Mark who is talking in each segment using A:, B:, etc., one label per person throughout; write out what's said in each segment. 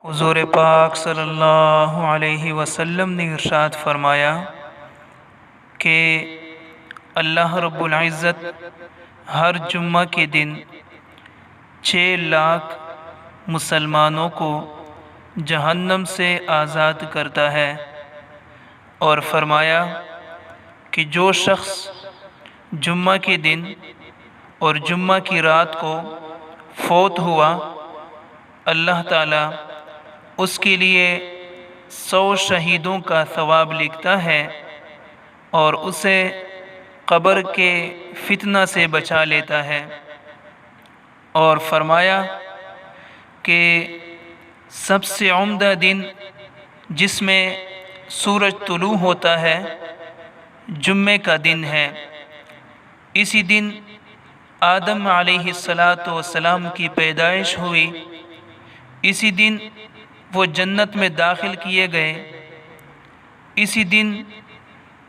A: حضور پاک صلی اللہ علیہ وسلم نے ارشاد فرمایا کہ اللہ رب العزت ہر جمعہ کے دن 6 لاکھ مسلمانوں کو جہنم سے آزاد کرتا ہے، اور فرمایا کہ جو شخص جمعہ کے دن اور جمعہ کی رات کو فوت ہوا، اللہ تعالیٰ اس کے لیے 100 شہیدوں کا ثواب لکھتا ہے اور اسے قبر کے فتنہ سے بچا لیتا ہے۔ اور فرمایا کہ سب سے عمدہ دن جس میں سورج طلوع ہوتا ہے جمعے کا دن ہے۔ اسی دن آدم علیہ السلام کی پیدائش ہوئی، اسی دن وہ جنت میں داخل کیے گئے، اسی دن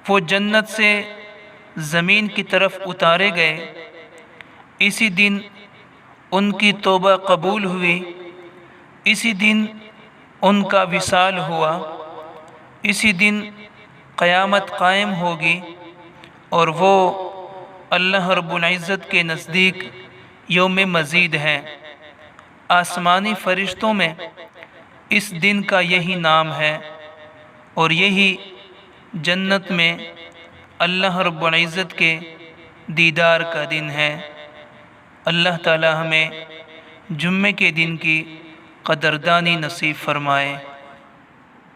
A: وہ جنت سے زمین کی طرف اتارے گئے، اسی دن ان کی توبہ قبول ہوئی، اسی دن ان کا وصال ہوا، اسی دن قیامت قائم ہوگی، اور وہ اللہ رب العزت کے نزدیک یوم مزید ہے۔ آسمانی فرشتوں میں اس دن کا یہی نام ہے، اور یہی جنت میں اللہ رب العزت کے دیدار کا دن ہے۔ اللہ تعالی ہمیں جمعے کے دن کی قدردانی نصیب فرمائے۔